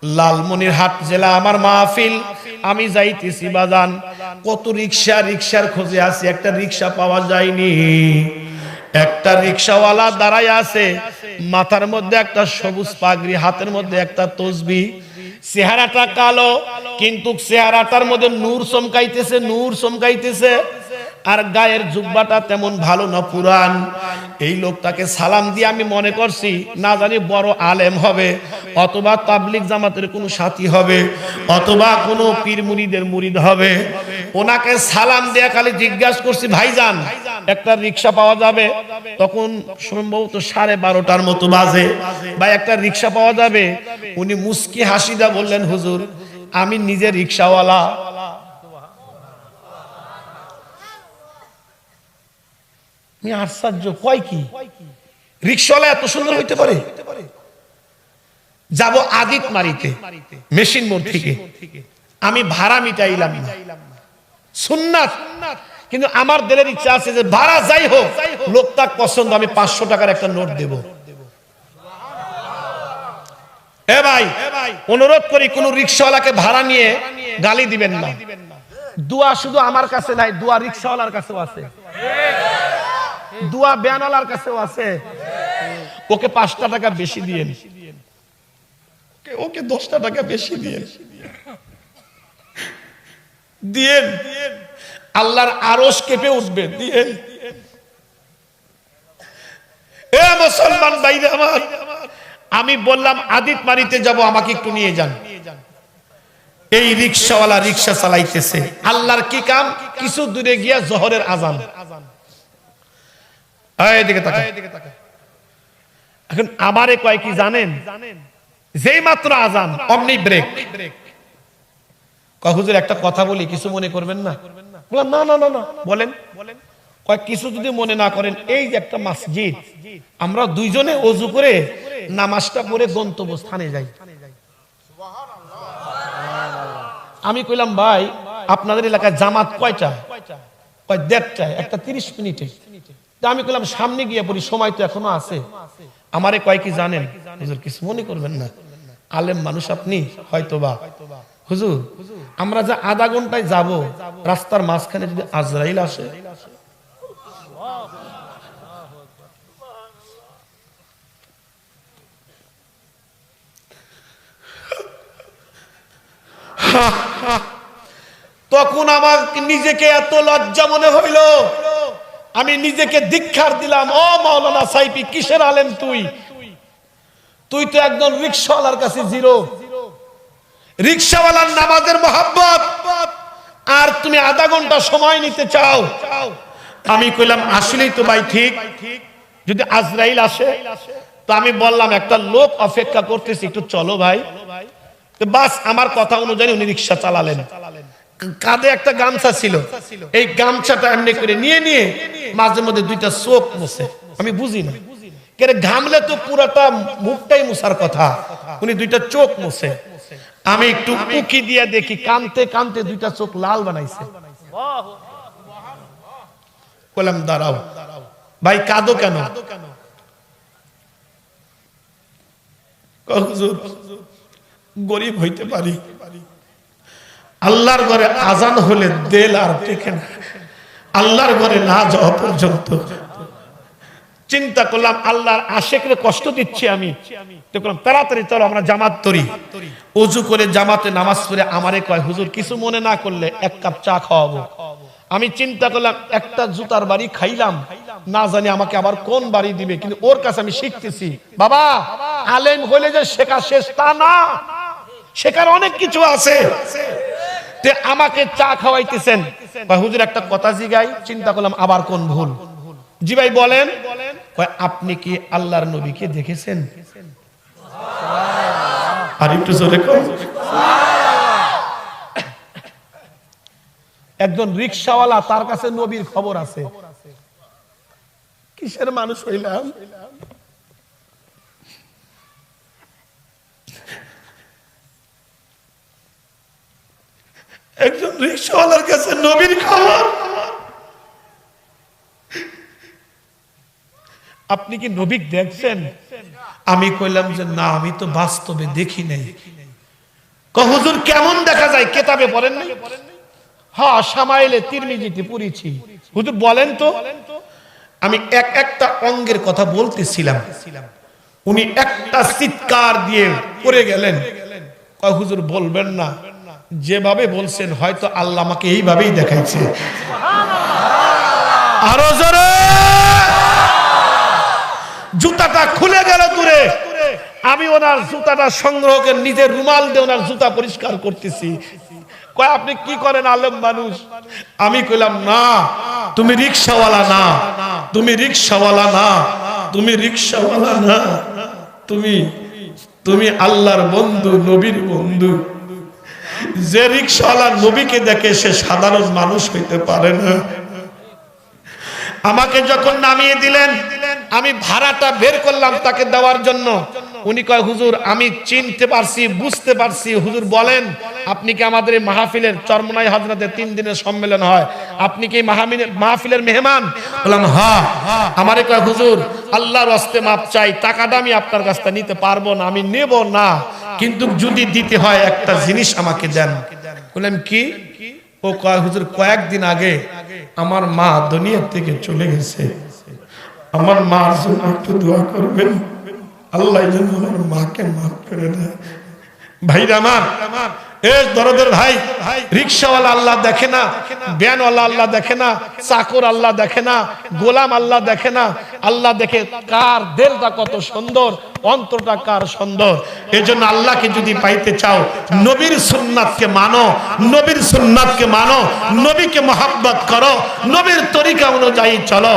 লালমনিরহাট জেলা আমার মাহফিল, আমি যাইতেছি বাজান, কত রিক্সার খোঁজে আছি, একটা রিক্সা পাওয়া যায়নি। একটা রিক্সাওয়ালা দাঁড়ায় আছে, মাথার মধ্যে একটা সবুজ পাগড়ি, হাতের মধ্যে একটা তসবিহ, চেহারাটা কালো কিন্তু চেহারাটার মধ্যে নূর চমকাইতেছে, আর গায়ের জুব্বাটা তেমন ভালো না, পুরান। এই লোকটাকে সালাম দিয়ে আমি মনে করছি না জানি বড় আলেম হবে, অথবা তাবলিগ জামাতের কোনো সাথী হবে, অথবা কোনো পীর মুরিদের মুরিদ হবে। ওনাকে সালাম দিয়ে খালি জিজ্ঞাসা করছি, ভাইজান একটা রিক্সা পাওয়া যাবে? তখন সম্ভবত 12:30 মতো বাজে, ভাই একটা রিক্সা পাওয়া যাবে? উনি মুস্কি হাসিদা বললেন, হুজুর আমি নিজে রিক্সাওয়ালা। আশ্চর্য, কয় কি রিক্সাওয়ালা এত সুন্দর হইতে পারে? যাব আদিত মারিতে, মেশিন মোড় থেকে, আমি ভাড়া মিটাইলাম না, সুন্নাত, কিন্তু আমার দিলের ইচ্ছা আছে যে ভাড়া যাই হোক লোকটা পছন্দ, আমি 500 টাকার একটা নোট দেব। এ ভাই অনুরোধ করি, কোন রিক্সাওয়ালাকে ভাড়া নিয়ে গালি দিবেন না। দোয়া শুধু আমার কাছে নাই, দোয়া রিক্সাওয়ালার কাছেও আছে, দোয়া বেয়ানালার কাছেও আছে। ওকে 5টা টাকা বেশি দিয়েন, ওকে 10টা টাকা বেশি দিয়েন, আল্লাহর আরশ কেঁপে উঠবে, দিয়েন। এ মুসলমান ভাইরা আমার, আমি বললাম আদিত মারিতে যাব, আমাকে একটু নিয়ে যান। এই রিক্সাওয়ালা রিক্সা চালাইতেছে, আল্লাহর কি কাম, কিছু দূরে গিয়া জোহরের আজান। এদিকে তাকা। এখন আমারে কয় কি জানেন, যেই মাত্র আজান অমনি ব্রেক। কয় হুজুর একটা কথা বলি, কিছু মনে করবেন না? বললাম না না না না, বলেন। কয় কিছু যদি মনে না করেন, এই যে একটা মসজিদ, আমরা দুইজনে ওযু করে নামাজটা পড়ে গন্তব্যস্থানে যাই। আমি কইলাম ভাই আপনাদের এলাকায় জামাত কয়টা? কয় 1:30, একটা 30 মিনিটে। আমি কইলাম সামনে গিয়ে পড়ি, সময় তো এখনো আছে। আমারে কয় কি জানেন, হুজুর কিছু মনে করবেন না, আলেম মানুষ আপনি, হয়তোবা হুজুর আমরা যে আধা ঘন্টায় যাব, রাস্তার মাঝখানে যদি আজরাইল আসে, তখন আমার নিজেকে এত লজ্জা মনে হইল, আমি নিজেকে ধিক্কার দিলাম। ও মাওলানা সাইফি, কিসের আলেম তুই? তুই তো একজন রিক্সাওয়ালার কাছে জিরো। রিক্সাওয়ালার নামাজের মহব্বত, আর তুমি আধা ঘন্টা সময় নিতে চাও। আমি কইলাম আসলেই তো ভাই ঠিক, যদি আজরাইল আসে। তো আমি বললাম একটা লোক অপেক্ষা করতেছি, একটু চলো ভাই। তো বাস আমার কথা অনুযায়ী উনি রিক্সা চালালেন। কাঁধে একটা গামছা ছিল, এই গামছাটা এমনি করে নিয়ে মাঝে মধ্যে 2টা চোখ মুছে। আমি বুঝি না, কেরে ঘামলে তো পুরাটা মুখটাই মুছার কথা, উনি 2টা চোখ মুছে। আমি একটু উকি দিয়ে দেখি, কানতে 2টা চোখ লাল বানাইছে। বললাম দাঁড়াও ভাই, কাঁদো কেন? হুজুর গরিব হইতে পারি, আল্লাহর ঘরে আজান হলে দেল আর টেকে না, আল্লাহর ঘরে না যাওয়া পর্যন্ত। চিন্তা করলাম আল্লাহর আশেকরে কষ্ট দিচ্ছি আমি, দেখলাম তাড়াতাড়ি চলো আমরা জামাত করি। ওযু করে জামাতে নামাজ পড়ে আমারে কয় হুজুর কিছু মনে না করলে 1 কাপ চা খাওয়াবো। আমি চিন্তা করলাম একটা জুতার বাড়ি খাইলাম, না জানি আমাকে আবার কোন বাড়ি দিবে, কিন্তু ওর কাছে আমি শিখতেছি বাবা আলেম হইলে যে শেখা শেষ তা না, শেখার অনেক কিছু আছে। তে আমাকে চা খাওয়াইতেছেন, হুজুর একটা কথা জিগাই। চিন্তা করলাম আবার কোন ভুল। জি ভাই বলেন। আপনি কি আল্লাহর নবীকে দেখেছেন? আর একটু জোরে কর। একজন রিকশাওয়ালা, তার কাছে নবীর খবর আছে। কিসের মানুষ হইলাম? একজন রিকশাওয়ালার কাছে নবীর খবর। আপনি কি নবী দেখছেন? আমি কইলাম যে না, আমি তো বাস্তবে দেখি নাই। হুজুর কেমন দেখা যায়, কেতাবে পড়েন নাই? হ্যাঁ, শামাইলে তিরমিজিতে পড়েছি। হুজুর বলেন তো। আমি একটা অঙ্গের কথা বলতেছিলাম, উনি একটা চিৎকার দিয়ে পড়ে গেলেন। হুজুর বলবেন না, যেভাবে বলছেন হয়তো আল্লাহ আমাকে এইভাবেই দেখাইছে। আরো জোরে। জুতাটা খুলে গেল দূরে, আমি ওনার জুতাটা সংগ্রহ করে নিজের রুমাল দিয়ে ওনার জুতা পরিষ্কার করতেছি। কয় আপনি কি করেন আলেম মানুষ? আমি কইলাম না, তুমি রিকশাওয়ালা না, তুমি রিকশাওয়ালা না, তুমি রিকশাওয়ালা না, তুমি আল্লাহর বন্ধু, নবীর বন্ধু। যে রিকশাওয়ালা নবীকে দেখে সে সাধারণ মানুষ হইতে পারে না। আমাকে যখন নামিয়ে দিলেন, আমি ভাড়াটা বের করলাম তাকে দেওয়ার জন্য। উনি কয় হুজুর আমি চিনতে পারছি, বুঝতে পারছি। হুজুর বলেন আপনি কি আমাদের এই মাহফিলের চরমনাই হযরতে 3 দিনের সম্মেলন হয়, আপনি কি মাহফিলের মেহমান? বললাম হ্যাঁ। আমারে কয় হুজুর আল্লাহর ওয়াস্তে মাপ চাই, টাকাটা আমি আপনার কাছ থেকে নিতে পারবো না, আমি নেব না, কিন্তু যদি দিতে হয় একটা জিনিস আমাকে দেন। বললাম কি? ও কয় হুজুর কয়েকদিন আগে আমার মা দুনিয়া থেকে চলে গেছে, আমার মার জন্য একটু দোয়া করবেন, আল্লাহ যেন আমার মাকে মাফ করে দেয়। ভাইরা আমার, দরদের ভাই, রিকশাওয়ালা আল্লাহ দেখে না, ভ্যানওয়ালা আল্লাহ দেখে না, চাকর আল্লাহ দেখে না, গোলাম আল্লাহ দেখে না, আল্লাহ দেখে কার দিলটা কত সুন্দর, অন্তরটা কার সুন্দর। এজন্য আল্লাহকে যদি পাইতে চাও, নবীর সুন্নাতকে মানো, নবীর সুন্নাতকে মানো, নবীকে মহব্বত করো, নবীর তরিকা অনুযায়ী চলো।